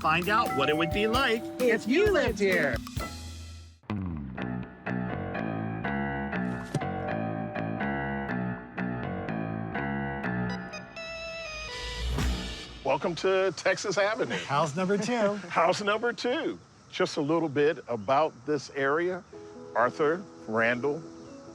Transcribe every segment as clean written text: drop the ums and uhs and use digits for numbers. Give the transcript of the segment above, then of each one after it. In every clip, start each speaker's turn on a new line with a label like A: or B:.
A: find out what it would be like if you lived here.
B: Welcome to Texas Avenue.
A: House number 2.
B: House number 2. Just a little bit about this area. Arthur Randall,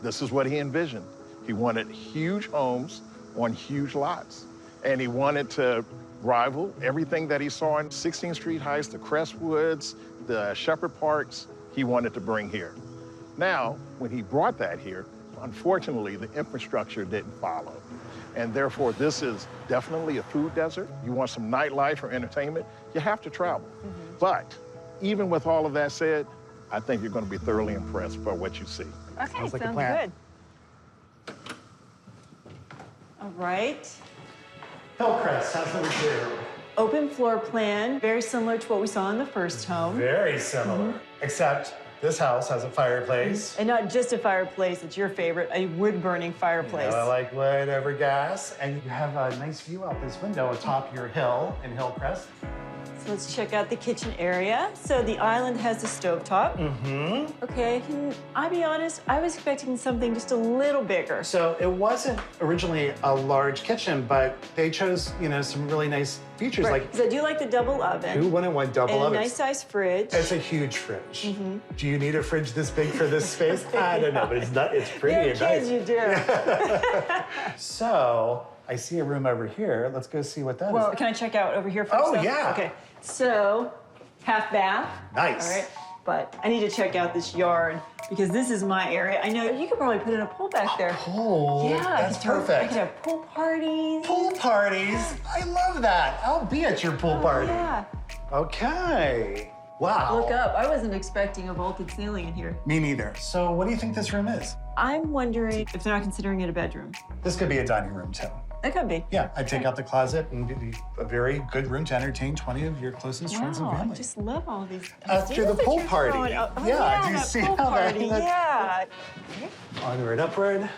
B: this is what he envisioned. He wanted huge homes on huge lots. And he wanted to rival everything that he saw in 16th Street Heights, the Crestwoods, the Shepherd Parks, he wanted to bring here. Now, when he brought that here, unfortunately, the infrastructure didn't follow. And therefore, this is definitely a food desert. You want some nightlife or entertainment, you have to travel. But even with all of that said, I think you're going to be thoroughly impressed by what you see.
C: Okay,
A: Sounds like a
C: sounds
A: plan.
C: good. All right.
D: Hillcrest, house number 2.
C: Open floor plan, very similar to what we saw in the first home.
D: Very similar, except this house has a fireplace.
C: And not just a fireplace, it's your favorite, a wood-burning fireplace.
D: I like wood over gas. And you have a nice view out this window atop your hill in Hillcrest.
C: So let's check out the kitchen area. So the island has a stovetop. Okay, can I be honest? I was expecting something just a little bigger.
D: So it wasn't originally a large kitchen, but they chose, some really nice features like
C: Because I do like the double oven.
D: who wouldn't want double
C: and a
D: ovens?
C: nice size fridge.
D: It's a huge fridge. Do you need a fridge this big for this space? I don't know, but it's pretty
C: You're
D: and
C: kids,
D: nice.
C: you do.
D: So I see a room over here. Let's go see what that is.
C: Well, can I check out over here first?
D: Oh,
C: though?
D: yeah.
C: Okay, so half bath.
D: Nice.
C: All right, but I need to check out this yard because this is my area. I know you could probably put in a pool back there.
D: Pool.
C: Yeah,
D: That's
C: I
D: perfect.
C: could have pool parties.
D: Pool parties. I love that. I'll be at your pool party.
C: Yeah.
D: Okay. Wow.
C: Look up. I wasn't expecting a vaulted ceiling in here.
D: Me neither. So what do you think this room is?
C: I'm wondering if they're not considering it a bedroom.
D: This could be a dining room too.
C: It could be.
D: Yeah, I'd take out the closet and it'd be a very good room to entertain 20 of your closest friends and
C: Wow, I
D: family.
C: just love all these.
D: After
C: ideas
D: the
C: that
D: pool
C: you're
D: party.
C: throwing. Oh,
D: Yeah, do you
C: that
D: see
C: pool
D: how that-
C: party,
D: that-
C: yeah.
D: Onward, upward.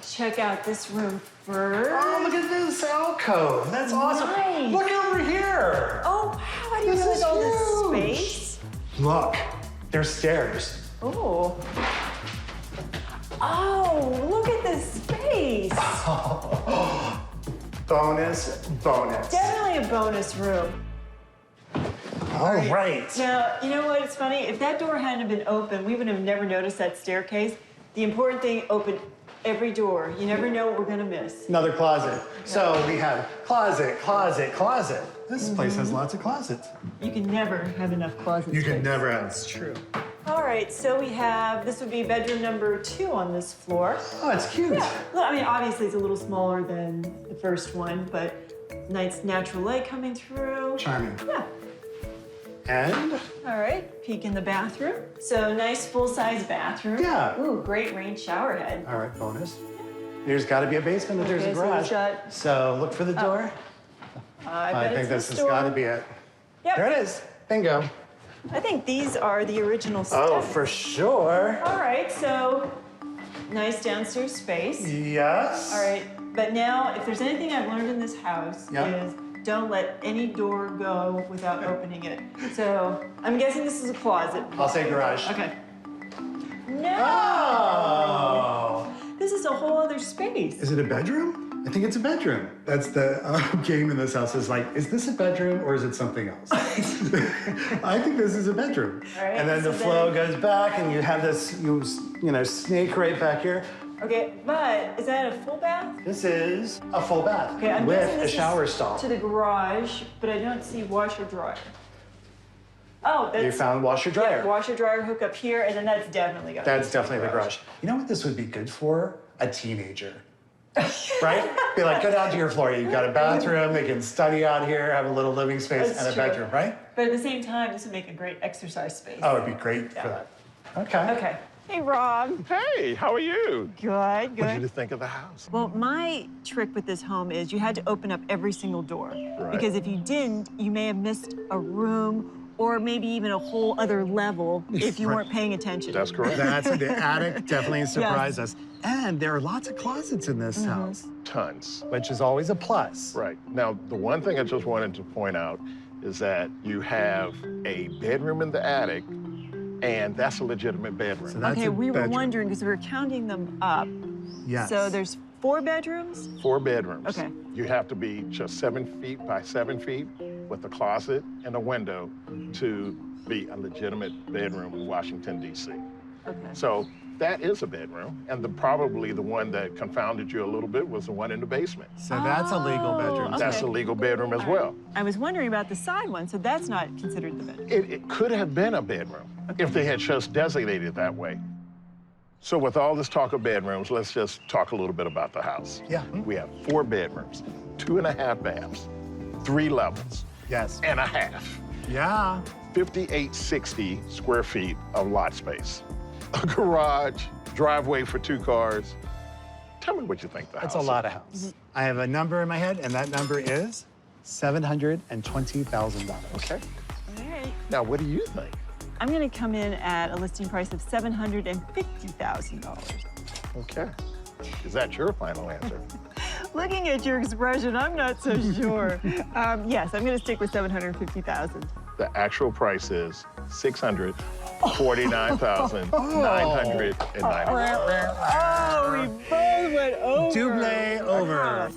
C: Check out this room first.
D: Oh, look at this alcove. That's awesome.
C: Nice.
D: Look over here.
C: Oh, wow, I didn't
D: This
C: realize
D: is
C: all this
D: huge.
C: space.
D: Look, there's stairs.
C: Oh. Oh, look at this space.
D: Bonus.
C: Definitely a bonus room.
D: All right.
C: Now, you know what? It's funny. If that door hadn't been open, we would have never noticed that staircase. The important thing, open every door. You never know what we're going to miss.
D: Another closet. So we have closet, closet, closet. This place has lots of closets.
C: You can never have enough closets.
D: You can never have. It's
C: True. All right, so we have, this would be bedroom number 2 on this floor.
D: Oh, it's cute.
C: Yeah, well, I mean, obviously it's a little smaller than the first one, but nice natural light coming through.
D: Charming.
C: Yeah.
D: And
C: All right, peek in the bathroom. So nice full-size bathroom.
D: Yeah.
C: Ooh, great rain shower head.
D: all right, bonus. There's got to be a basement if there's
C: Okay,
D: a
C: so we've
D: garage.
C: got-
D: So look for the door.
C: I
D: I
C: bet
D: think
C: it's
D: this
C: this
D: has got to
C: door.
D: be it.
C: Yep.
D: There it is. Bingo.
C: I think these are the original steps.
D: Oh, for sure.
C: All right, so nice downstairs space.
D: Yes.
C: All right, but now if there's anything I've learned in this house
D: Yeah.
C: is don't let any door go without opening it. So I'm guessing this is a closet.
D: I'll say garage.
C: Okay. No!
D: Oh.
C: This is a whole other space.
D: Is it a bedroom? I think it's a bedroom. That's the game in this house is like, is this a bedroom or is it something else? I think this is a bedroom.
C: All right,
D: And then
C: so
D: the flow
C: then-
D: goes back and you have this, snake right back here.
C: Okay, but is that a full bath?
D: This is a full bath
C: Okay, I'm
D: with
C: guessing
D: a
C: this
D: shower
C: is
D: stall.
C: to the garage, but I don't see washer dryer. Oh, that's
D: You found washer dryer.
C: Yeah, washer dryer hook up here, and then that's definitely got.
D: That's definitely the garage. You know what this would be good for? A teenager. Right? Be like, go down to your floor. You've got a bathroom, they can study out here, have a little living space
C: That's
D: and a
C: true.
D: bedroom, right?
C: But at the same time, this would make a great exercise space.
D: Oh, it'd be great for that. Okay.
C: Okay. Hey, Rob.
B: Hey, how are you?
C: Good,
B: What
C: good.
B: did you think of the house?
C: Well, my trick with this home is you had to open up every single door.
B: Right.
C: Because if you didn't, you may have missed a room or maybe even a whole other level if you weren't paying attention.
B: That's correct.
D: That's the attic definitely surprised us. And there are lots of closets in this house,
B: Tons.
D: which is always a plus.
B: Right. Now, the one thing I just wanted to point out is that you have a bedroom in the attic, and that's a legitimate bedroom.
D: So that's
C: Okay,
D: a
C: we were
D: bedroom.
C: wondering because we were counting them up.
D: Yes.
C: So there's 4 bedrooms?
B: 4 bedrooms.
C: Okay.
B: You have to be just 7 feet by 7 feet with a closet and a window to be a legitimate bedroom in Washington, D.C.
C: Okay.
B: So that is a bedroom, and probably the one that confounded you a little bit was the one in the basement.
D: So that's a legal bedroom.
C: Oh,
B: That's a
C: okay.
B: legal bedroom as well.
C: I was wondering about the side one, so that's not considered the bedroom.
B: It could have been a bedroom if they had just designated it that way. So with all this talk of bedrooms, let's just talk a little bit about the house.
D: Yeah.
B: We have 4 bedrooms, 2.5 baths, 3 levels,
D: Yes.
B: and a half.
D: Yeah.
B: 5,860 square feet of lot space. A garage, driveway for 2 cars. Tell me what you think the
D: That's
B: house
D: a lot
B: is.
D: of house. I have a number in my head, and that number is $720,000.
B: Okay.
C: All right.
B: Now, what do you think?
C: I'm going to come in at a listing price of $750,000.
B: Okay. Is that your final answer?
C: Looking at your expression, I'm not so sure. Yes, I'm going to stick with $750,000.
B: The actual price is $649,990.
C: Oh, we both went over.
D: Double over.